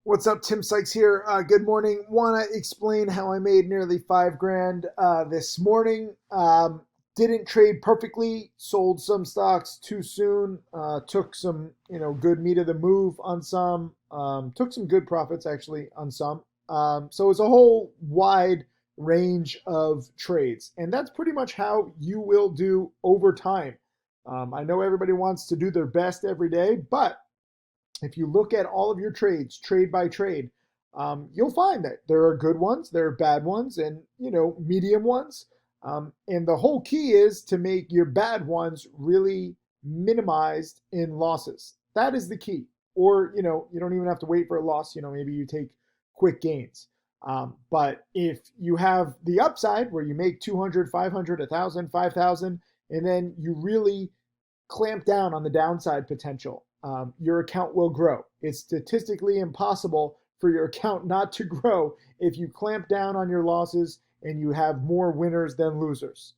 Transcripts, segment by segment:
What's up, Tim Sykes here. Good morning. Want to explain how I made nearly 5 grand this morning. Didn't trade perfectly. Sold some stocks too soon. Took some, good meat of the move on some. Took some good profits actually on some. So it's a whole wide range of trades, and that's pretty much how you will do over time. I know everybody wants to do their best every day, but if you look at all of your trades, trade by trade, you'll find that there are good ones, there are bad ones, and medium ones. And the whole key is to make your bad ones really minimized in losses. That is the key. Or you don't even have to wait for a loss. Maybe you take quick gains. But if you have the upside where you make 200, 500, 1,000, 5,000, and then you really clamp down on the downside potential, your account will grow. It's statistically impossible for your account not to grow if you clamp down on your losses and you have more winners than losers.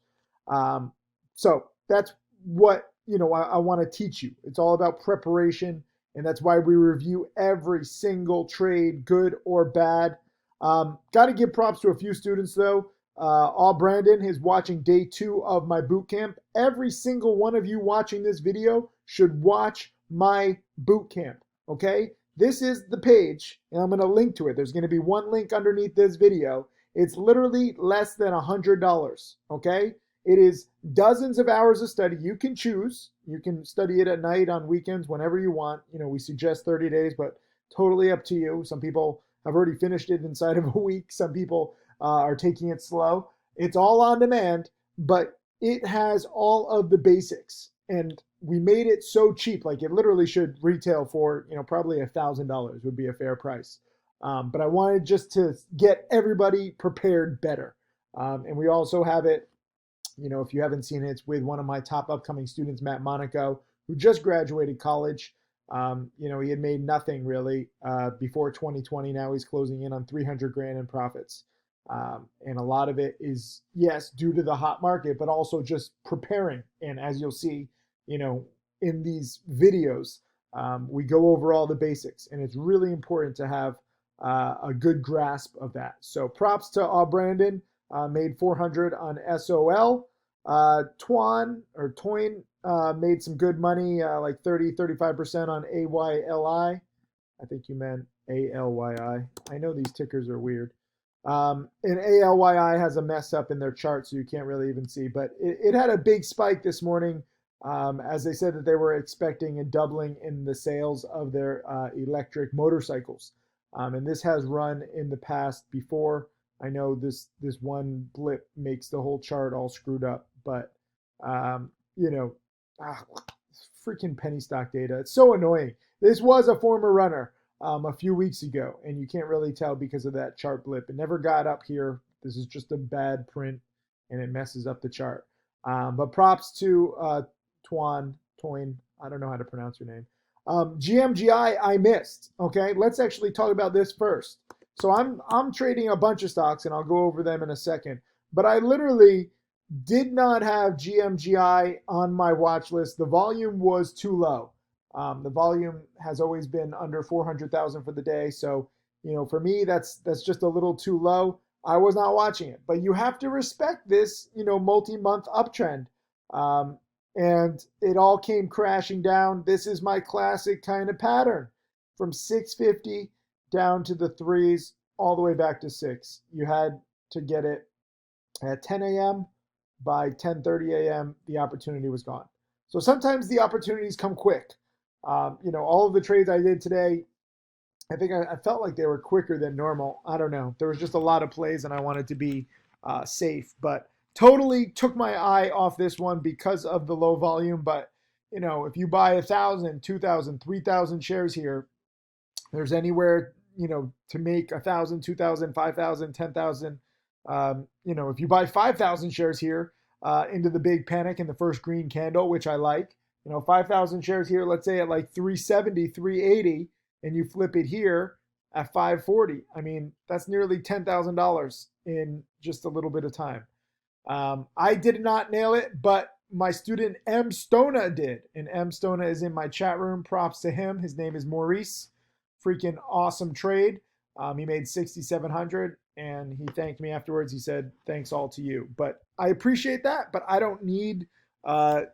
So that's what I want to teach you. It's all about preparation, and that's why we review every single trade, good or bad. Got to give props to a few students though. All Brandon is watching day 2 of my boot camp. Every single one of you watching this video should watch my boot camp. Okay, this is the page, and I'm going to link to it. There's going to be one link underneath this video. It's literally less than $100. Okay, it is dozens of hours of study. You can choose. You can study it at night, on weekends, whenever you want. We suggest 30 days, but totally up to you. Some people have already finished it inside of a week. Some people are taking it slow. It's all on demand, but it has all of the basics. And we made it so cheap, like it literally should retail for, probably $1,000 would be a fair price. But I wanted just to get everybody prepared better. And we also have it, if you haven't seen it, it's with one of my top upcoming students, Matt Monaco, who just graduated college. He had made nothing really before 2020. Now he's closing in on 300 grand in profits. And a lot of it is, yes, due to the hot market, but also just preparing. And as you'll see, in these videos, we go over all the basics, and it's really important to have a good grasp of that. So props to Brandon, made 400 on SOL. Toyn made some good money, like 35% on AYLI. I think you meant ALYI. I know these tickers are weird. And ALYI has a mess up in their chart, so you can't really even see. But it had a big spike this morning, as they said that they were expecting a doubling in the sales of their electric motorcycles. And this has run in the past before. I know this one blip makes the whole chart all screwed up, but freaking penny stock data. It's so annoying. This was a former runner a few weeks ago, and you can't really tell because of that chart blip. It never got up here. This is just a bad print, and it messes up the chart. But props to Toyn. I don't know how to pronounce your name. GMGI I missed. Okay, let's actually talk about this first. So I'm trading a bunch of stocks, and I'll go over them in a second. But I literally did not have GMGI on my watch list. The volume was too low. The volume has always been under 400,000 for the day. So, for me, that's just a little too low. I was not watching it, but you have to respect this, multi-month uptrend. And it all came crashing down. This is my classic kind of pattern, from 650 down to the threes, all the way back to 6. You had to get it at 10 a.m. By 10:30 a.m., the opportunity was gone. So sometimes the opportunities come quick. All of the trades I did today, I think I felt like they were quicker than normal. I don't know. There was just a lot of plays, and I wanted to be safe. But totally took my eye off this one because of the low volume. But, if you buy 1,000, 2,000, 3,000 shares here, there's anywhere, to make 1,000, 2,000, 5,000, 10,000. If you buy 5,000 shares here into the big panic in the first green candle, which I like, 5,000 shares here, let's say at like 370, 380, and you flip it here at 540. I mean, that's nearly $10,000 in just a little bit of time. I did not nail it, but my student M. Stona did. And M. Stona is in my chat room. Props to him. His name is Maurice freaking awesome trade. He made 6,700 and he thanked me afterwards. He said, thanks all to you. But I appreciate that, but I don't need, I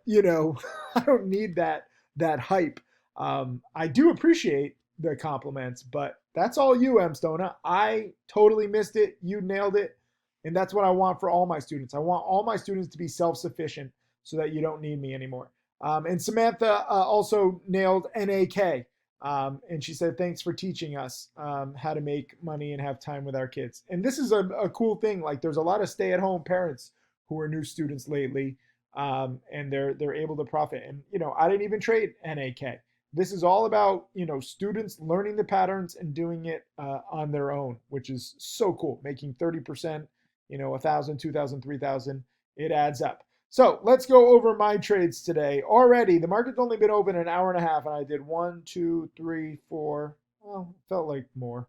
don't need that hype. I do appreciate the compliments, but that's all you, M. Stona. I totally missed it. You nailed it. And that's what I want for all my students. I want all my students to be self-sufficient so that you don't need me anymore. And Samantha also nailed NAK. And she said, thanks for teaching us how to make money and have time with our kids. And this is a cool thing. Like there's a lot of stay-at-home parents who are new students lately, and they're able to profit. And, I didn't even trade NAK. This is all about, students learning the patterns and doing it on their own, which is so cool. Making 30%, 1,000, 2,000, 3,000, it adds up. So let's go over my trades today. Already, the market's only been open an hour and a half, and I did 1, 2, 3, 4. Well, felt like more.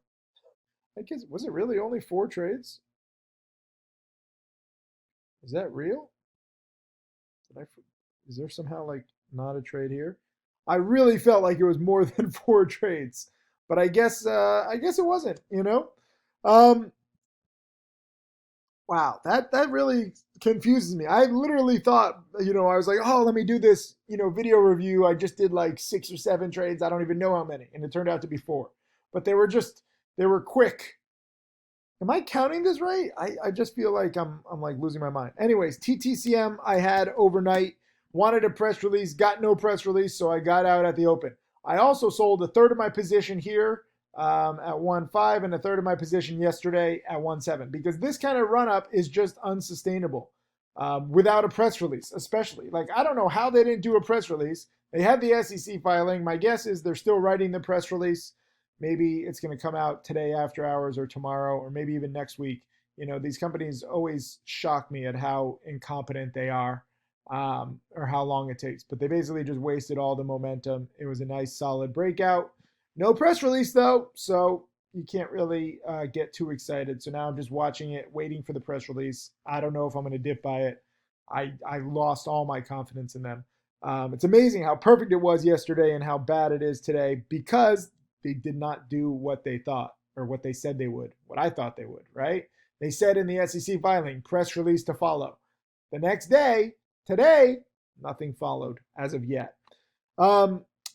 I guess, was it really only 4 trades? Is that real? Is there somehow like not a trade here? I really felt like it was more than 4 trades, but I guess it wasn't. Um, Wow, that really confuses me. I literally thought, I was like, oh, let me do this, video review. I just did like 6 or 7 trades. I don't even know how many, and it turned out to be 4. But they were quick. Am I counting this right? I just feel like I'm like losing my mind. Anyways, TTCM I had overnight, wanted a press release, got no press release, so I got out at the open. I also sold a third of my position here at 1.5 and a third of my position yesterday at 1.7 because this kind of run up is just unsustainable without a press release, especially. Like, I don't know how they didn't do a press release. They had the SEC filing. My guess is they're still writing the press release. Maybe it's going to come out today after hours or tomorrow or maybe even next week. These companies always shock me at how incompetent they are or how long it takes. But they basically just wasted all the momentum. It was a nice solid breakout. No press release though, so you can't really get too excited. So now I'm just watching it, waiting for the press release. I don't know if I'm going to dip by it. I lost all my confidence in them. It's amazing how perfect it was yesterday and how bad it is today because they did not do what they thought or what they said they would, what I thought they would, right? They said in the SEC filing, press release to follow. The next day, today, nothing followed as of yet.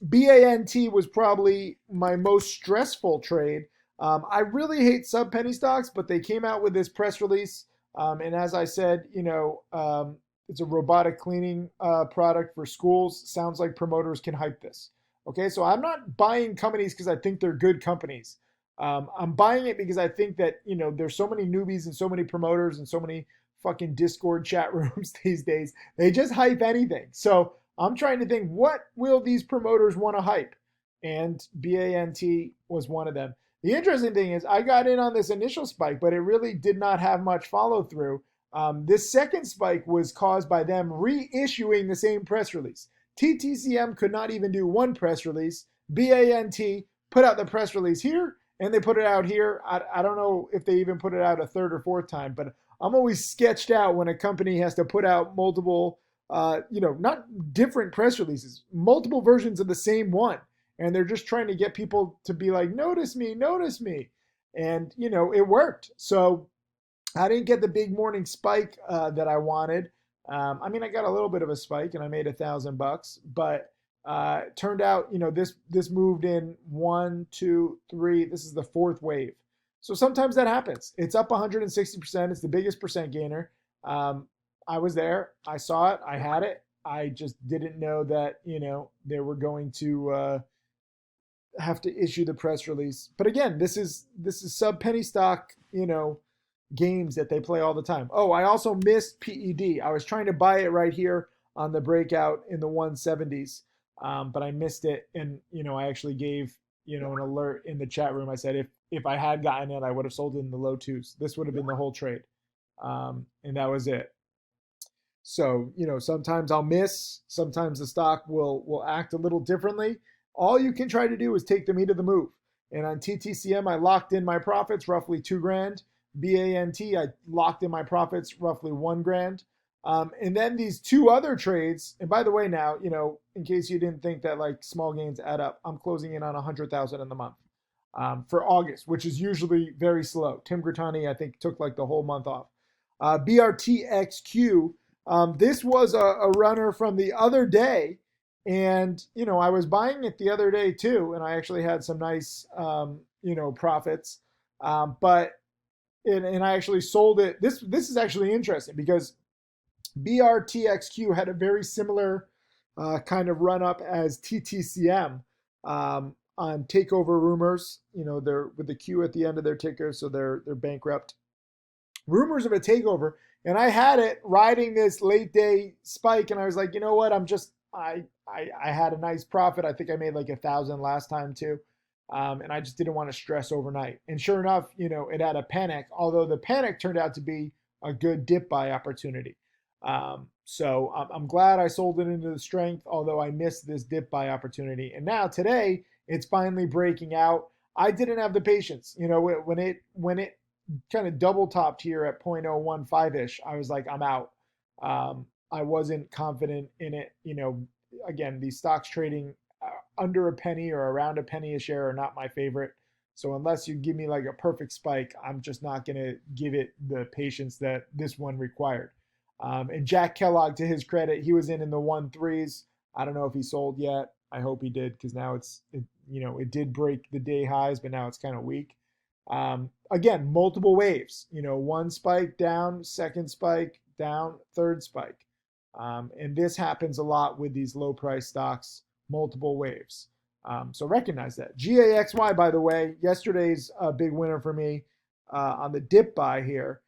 BANT was probably my most stressful trade. I really hate sub penny stocks, but they came out with this press release. And as I said, it's a robotic cleaning product for schools. Sounds like promoters can hype this. Okay, so I'm not buying companies because I think they're good companies. I'm buying it because I think that, there's so many newbies and so many promoters and so many fucking Discord chat rooms these days. They just hype anything. So I'm trying to think, what will these promoters want to hype? And BANT was one of them. The interesting thing is I got in on this initial spike, but it really did not have much follow through. This second spike was caused by them reissuing the same press release. TTCM could not even do one press release. BANT put out the press release here, and they put it out here. I don't know if they even put it out a third or fourth time, but I'm always sketched out when a company has to put out multiple, not different press releases, multiple versions of the same one. And they're just trying to get people to be like, notice me, notice me. And, it worked. So I didn't get the big morning spike that I wanted. I got a little bit of a spike and I made $1,000, but it turned out, this moved in 1, 2, 3. This is the 4th wave. So sometimes that happens. It's up 160%. It's the biggest percent gainer. I was there. I saw it. I had it. I just didn't know that, they were going to have to issue the press release. But again, this is sub penny stock, games that they play all the time. Oh, I also missed PED. I was trying to buy it right here on the breakout in the 170s, but I missed it. And, I actually gave, an alert in the chat room. I said, if I had gotten it, I would have sold it in the low 2s. This would have been the whole trade. And that was it. So, sometimes I'll miss. Sometimes the stock will act a little differently. All you can try to do is take the meat of the move. And on TTCM, I locked in my profits, roughly $2,000. BANT, I locked in my profits, roughly $1,000. And then these 2 other trades, and by the way now, in case you didn't think that like small gains add up, I'm closing in on 100,000 in the month. for August, which is usually very slow. Tim Grattani, I think, took like the whole month off. BRTXQ, this was a runner from the other day. And, I was buying it the other day too. And I actually had some nice, profits. But I actually sold it. This is actually interesting because BRTXQ had a very similar kind of run up as TTCM on takeover rumors. They're with the Q at the end of their ticker, so they're bankrupt. Rumors of a takeover, and I had it riding this late day spike, and I was like, you know what? I had a nice profit. I think I made like 1,000 last time too. And I just didn't want to stress overnight. And sure enough, it had a panic, although the panic turned out to be a good dip buy opportunity. So I'm glad I sold it into the strength, although I missed this dip buy opportunity. And now today it's finally breaking out. I didn't have the patience, when it kind of double topped here at 0.015-ish, I was like, I'm out. I wasn't confident in it. Again, these stocks trading under a penny or around a penny a share are not my favorite. So unless you give me like a perfect spike, I'm just not going to give it the patience that this one required. And Jack Kellogg, to his credit, he was in the 1.3s. I don't know if he sold yet. I hope he did, because now it did break the day highs, but now it's kind of weak. Again, multiple waves. One spike down, second spike down, third spike. And this happens a lot with these low price stocks, multiple waves. So recognize that. GAXY, by the way, yesterday's a big winner for me on the dip buy here,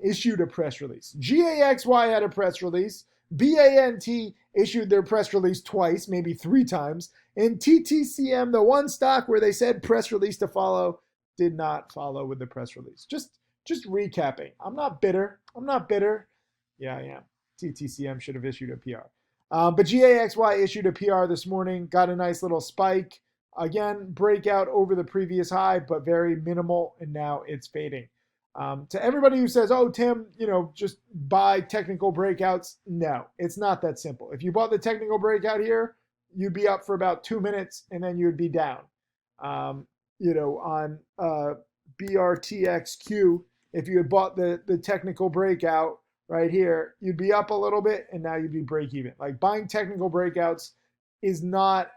issued a press release. GAXY had a press release. BANT issued their press release twice, maybe 3 times. And TTCM, the one stock where they said press release to follow, did not follow with the press release. Just recapping. I'm not bitter. Yeah, I am. TTCM should have issued a PR. But GAXY issued a PR this morning, got a nice little spike. Again, breakout over the previous high, but very minimal, and now it's fading. To everybody who says, oh, Tim, just buy technical breakouts. No, it's not that simple. If you bought the technical breakout here, you'd be up for about 2 minutes, and then you'd be down. On BRTXQ, if you had bought the technical breakout right here, you'd be up a little bit, and now you'd be break even. Like, buying technical breakouts is not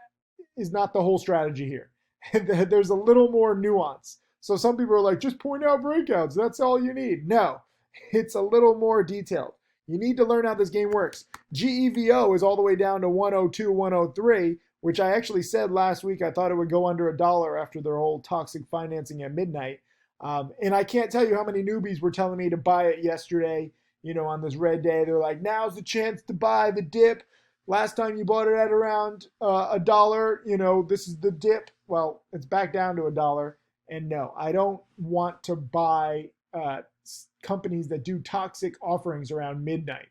the whole strategy here. There's a little more nuance. So some people are like, just point out breakouts. That's all you need. No, it's a little more detailed. You need to learn how this game works. GEVO is all the way down to 102, 103, which I actually said last week I thought it would go under $1 after their whole toxic financing at midnight. And I can't tell you how many newbies were telling me to buy it yesterday, on this red day. They're like, now's the chance to buy the dip. Last time you bought it at around $1, this is the dip. Well, it's back down to $1. And no, I don't want to buy companies that do toxic offerings around midnight.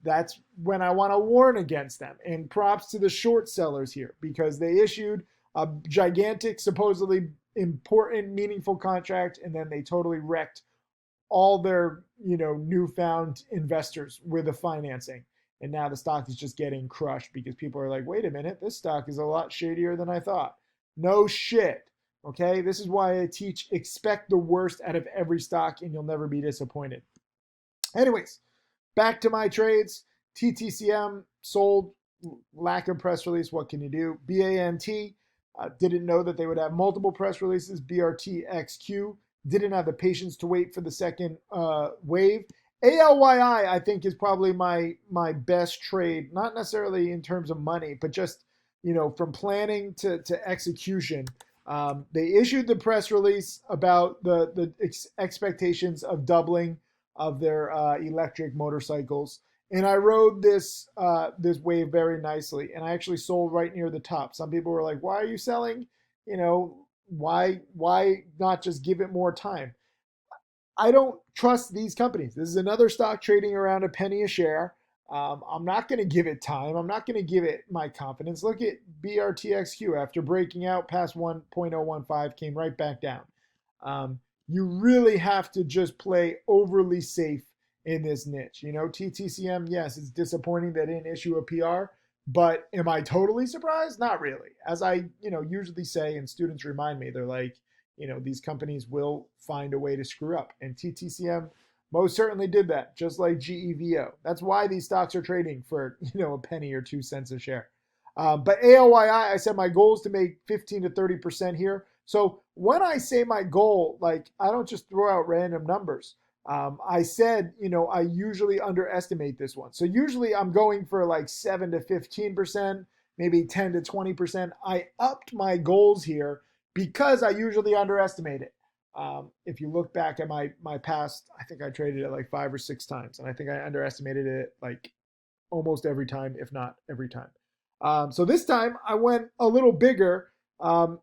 That's when I want to warn against them. And props to the short sellers here, because they issued a gigantic, supposedly important, meaningful contract, and then they totally wrecked all their newfound investors with the financing. And now the stock is just getting crushed because people are like, wait a minute, this stock is a lot shadier than I thought. No shit. Okay, this is why I teach expect the worst out of every stock and you'll never be disappointed. Anyways, back to my trades. TTCM sold, lack of press release. What can you do? BANT, didn't know that they would have multiple press releases. BRTXQ, didn't have the patience to wait for the second wave. ALYI, I think, is probably my best trade, not necessarily in terms of money, but just, from planning to execution. They issued the press release about the expectations of doubling of their electric motorcycles. And I rode this wave very nicely. And I actually sold right near the top. Some people were like, why are you selling? Why not just give it more time? I don't trust these companies. This is another stock trading around a penny a share. I'm not going to give it time. I'm not going to give it my confidence. Look at BRTXQ after breaking out past 1.015, came right back down. You really have to just play overly safe in this niche. TTCM, yes, it's disappointing they didn't issue a PR, But am I totally surprised? Not really. As I, usually say, and students remind me, they're like, these companies will find a way to screw up. And TTCM most certainly did that, just like GEVO. That's why these stocks are trading for, a penny or 2 cents a share. But ALYI, I said my goal is to make 15 to 30% here. So when I say my goal, like I don't just throw out random numbers. I said, I usually underestimate this one. So usually I'm going for like 7 to 15%, maybe 10 to 20%. I upped my goals here because I usually underestimate it. If you look back at my past, I think I traded it like 5 or 6 times, and I think I underestimated it like almost every time, if not every time. So this time I went a little bigger. And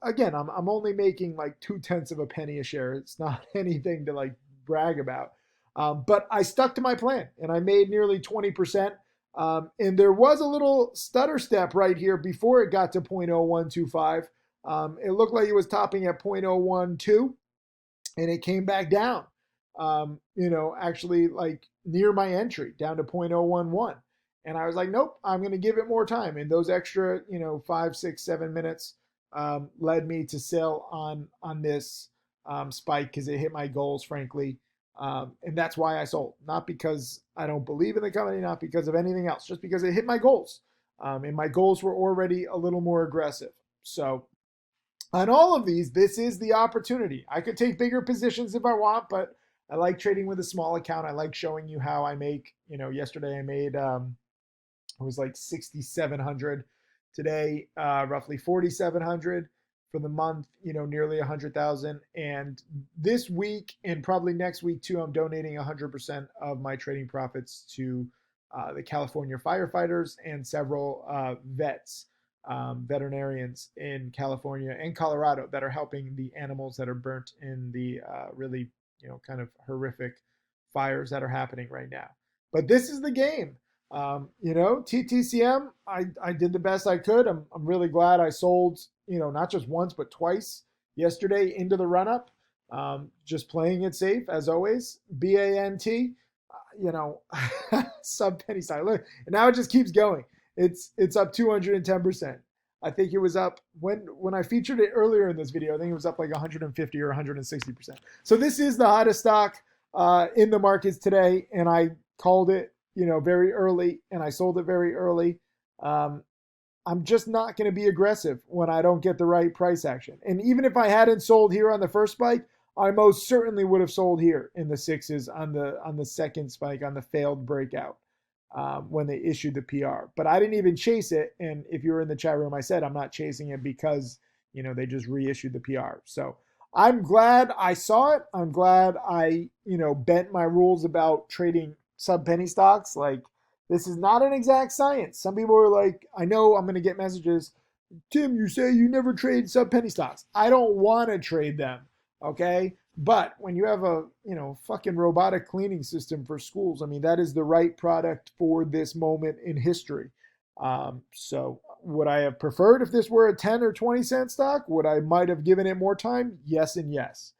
again, I'm only making like 2/10 of a penny a share. It's not anything to like brag about. But I stuck to my plan and I made nearly 20%. And there was a little stutter step right here before it got to 0.0125. It looked like it was topping at 0.012 and it came back down, actually like near my entry down to 0.011. And I was like, nope, I'm going to give it more time. And those extra, 5, 6, 7 minutes led me to sell on this spike because it hit my goals, frankly. And that's why I sold. Not because I don't believe in the company, not because of anything else, just because it hit my goals. And my goals were already a little more aggressive. So on all of these, this is the opportunity. I could take bigger positions if I want, but I like trading with a small account. I like showing you how I make, yesterday I made it was like 6,700. Today, roughly 4,700 for the month. Nearly 100,000. And this week and probably next week too, I'm donating 100% of my trading profits to the California firefighters and several vets, veterinarians in California and Colorado that are helping the animals that are burnt in the really, kind of horrific fires that are happening right now. But this is the game. TTCM, I did the best I could. I'm really glad I sold, not just once, but twice yesterday into the run up. Just playing it safe as always. BANT, sub penny stock. Look, and now it just keeps going. It's up 210%. I think it was up when I featured it earlier in this video. I think it was up like 150 or 160%. So this is the hottest stock in the markets today, and I called it very early, and I sold it very early. I'm just not going to be aggressive when I don't get the right price action. And even if I hadn't sold here on the first spike, I most certainly would have sold here in the sixes on the second spike, on the failed breakout when they issued the PR. But I didn't even chase it. And if you were in the chat room, I said I'm not chasing it because they just reissued the PR. So I'm glad I saw it. I'm glad I bent my rules about trading sub penny stocks. Like, this is not an exact science. Some people are like, I know I'm going to get messages, Tim, you say you never trade sub penny stocks. I don't want to trade them. Okay. But when you have a, fucking robotic cleaning system for schools, I mean, that is the right product for this moment in history. So would I have preferred if this were a 10 or 20 cent stock? Would I might have given it more time? Yes and yes.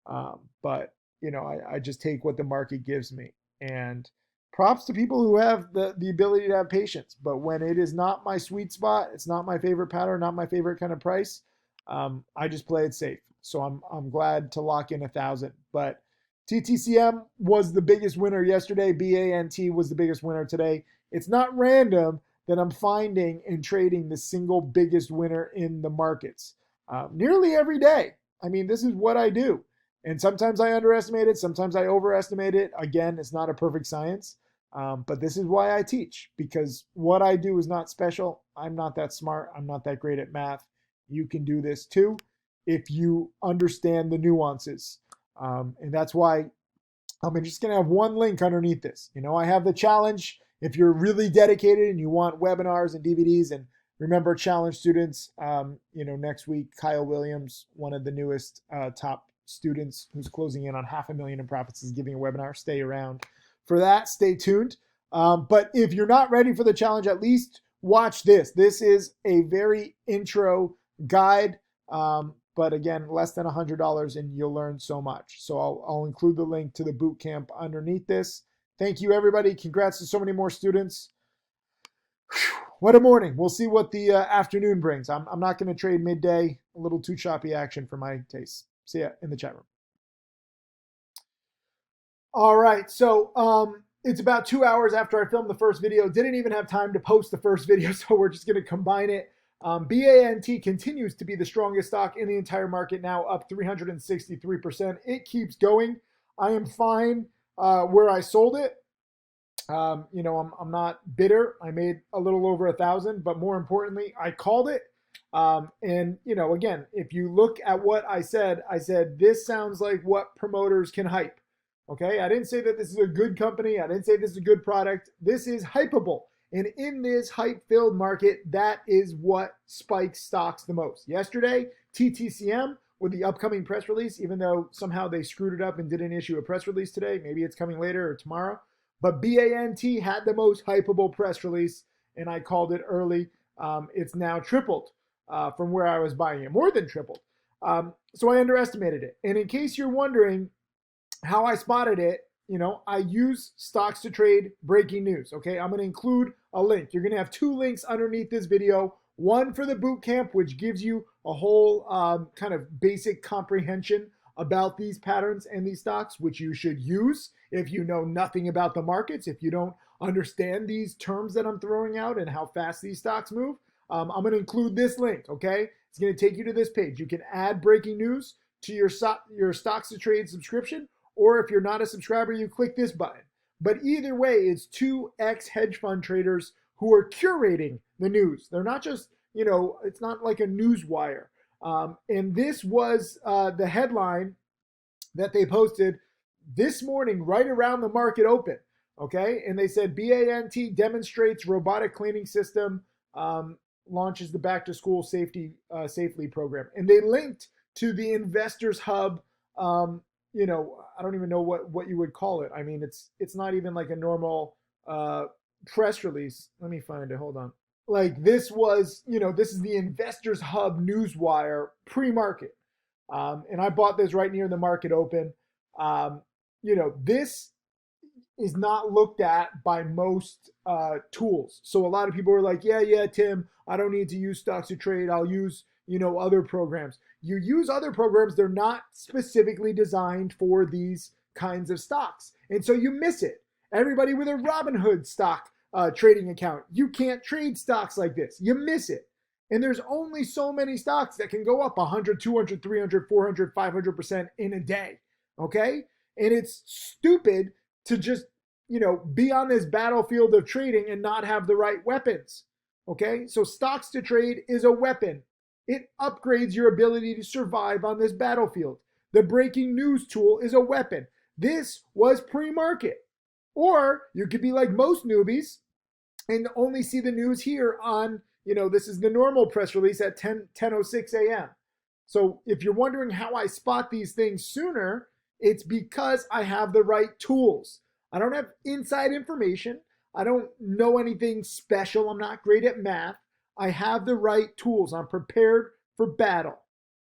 But I just take what the market gives me. And props to people who have the ability to have patience. But when it is not my sweet spot, it's not my favorite pattern, not my favorite kind of price, I just play it safe. So I'm glad to lock in 1,000. But TTCM was the biggest winner yesterday. BANT was the biggest winner today. It's not random that I'm finding and trading the single biggest winner in the markets nearly every day. I mean, this is what I do. And sometimes I underestimate it. Sometimes I overestimate it. Again, it's not a perfect science. But this is why I teach, because what I do is not special. I'm not that smart. I'm not that great at math. You can do this too if you understand the nuances. And that's why I'm just going to have one link underneath this. I have the challenge. If you're really dedicated and you want webinars and DVDs, and remember, challenge students, next week, Kyle Williams, one of the newest top students who's closing in on $500,000 in profits, is giving a webinar. Stay around for that. Stay tuned. But if you're not ready for the challenge, at least watch this. This is a very intro guide. But again, less than $100 and you'll learn so much. So I'll include the link to the boot camp underneath this. Thank you, everybody. Congrats to so many more students. Whew. What a morning. We'll see what the afternoon brings. I'm not going to trade midday. A little too choppy action for my taste. See ya in the chat room. All right. So it's about 2 hours after I filmed the first video. Didn't even have time to post the first video, so we're just going to combine it. BANT continues to be the strongest stock in the entire market now, up 363%. It keeps going. I am fine where I sold it. I'm not bitter. I made a little over 1,000, but more importantly, I called it. Again, if you look at what I said this sounds like what promoters can hype. Okay, I didn't say that this is a good company. I didn't say this is a good product. This is hypeable. And in this hype-filled market, that is what spikes stocks the most. Yesterday, TTCM with the upcoming press release, even though somehow they screwed it up and didn't issue a press release today. Maybe it's coming later or tomorrow. But BANT had the most hypeable press release, and I called it early. It's now tripled from where I was buying it, more than tripled. So I underestimated it. And in case you're wondering how I spotted it, I use stocks to trade breaking news. Okay, I'm going to include a link. You're going to have 2 links underneath this video. One for the boot camp, which gives you a whole kind of basic comprehension about these patterns and these stocks, which you should use if you know nothing about the markets, if you don't understand these terms that I'm throwing out and how fast these stocks move. I'm going to include this link, okay? It's going to take you to this page. You can add breaking news to your stocks to trade subscription, or if you're not a subscriber, you click this button. But either way, it's 2 ex-hedge fund traders who are curating the news. They're not just, it's not like a news wire. And this was the headline that they posted this morning right around the market open, okay? And they said BANT demonstrates robotic cleaning system, launches the back to school safely program. And they linked to the Investors Hub, I don't even know what you would call it. I mean, it's not even like a normal press release. Let me find it. Hold on. Like this was, this is the Investors Hub newswire pre-market. And I bought this right near the market open. This is not looked at by most tools. So a lot of people are like, yeah, Tim, I don't need to use stocks to trade. I'll use, other programs. You use other programs. They're not specifically designed for these kinds of stocks. And so you miss it. Everybody with a Robinhood stock trading account, you can't trade stocks like this. You miss it. And there's only so many stocks that can go up 100, 200, 300, 400, 500% in a day. Okay? And it's stupid to just, be on this battlefield of trading and not have the right weapons. Okay? So stocks to trade is a weapon. It upgrades your ability to survive on this battlefield. The breaking news tool is a weapon. This was pre-market. Or you could be like most newbies and only see the news here on, this is the normal press release at 10:06 a.m. So if you're wondering how I spot these things sooner, it's because I have the right tools. I don't have inside information. I don't know anything special. I'm not great at math. I have the right tools. I'm prepared for battle.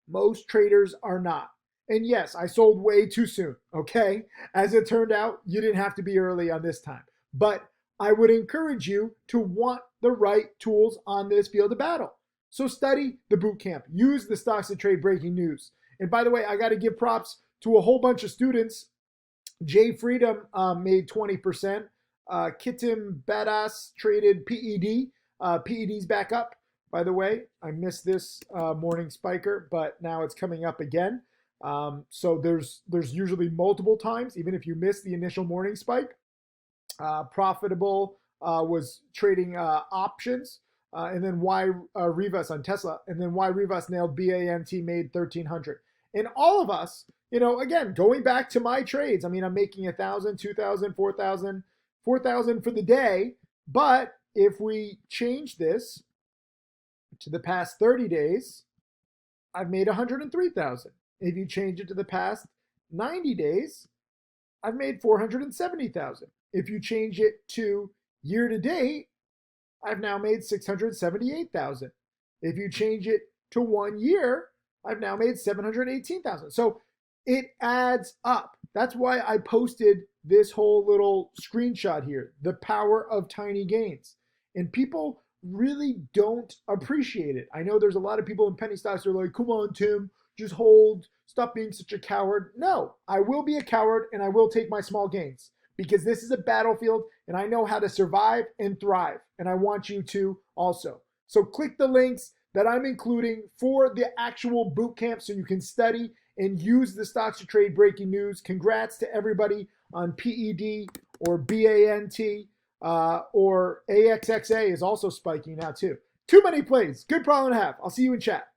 Most traders are not. And yes, I sold way too soon, okay? As it turned out, you didn't have to be early on this time. But I would encourage you to want the right tools on this field of battle. So study the boot camp. Use the stocks to trade breaking news. And by the way, I got to give props to a whole bunch of students. Jay Freedom made 20%. Kitim Badass traded PED. PED's back up, by the way. I missed this morning spiker, but now it's coming up again. So there's usually multiple times, even if you miss the initial morning spike. Profitable was trading options, and then Rivas on Tesla, and then Rivas nailed BANT, made 1,300. And all of us, again, going back to my trades, I mean, I'm making 1,000, 2,000, 4,000 for the day. But if we change this to the past 30 days, I've made 103,000. If you change it to the past 90 days, I've made 470,000. If you change it to year to date, I've now made 678,000. If you change it to 1 year, I've now made 718,000. So it adds up. That's why I posted this whole little screenshot here, the power of tiny gains. And people really don't appreciate it. I know there's a lot of people in penny stocks who are like, come on, Tim, just hold, stop being such a coward. No, I will be a coward and I will take my small gains because this is a battlefield and I know how to survive and thrive. And I want you to also. So click the links that I'm including for the actual boot camp so you can study and use the stocks to trade breaking news. Congrats to everybody on PED or BANT. Or AXXA is also spiking now too. Too many plays. Good problem to have. I'll see you in chat.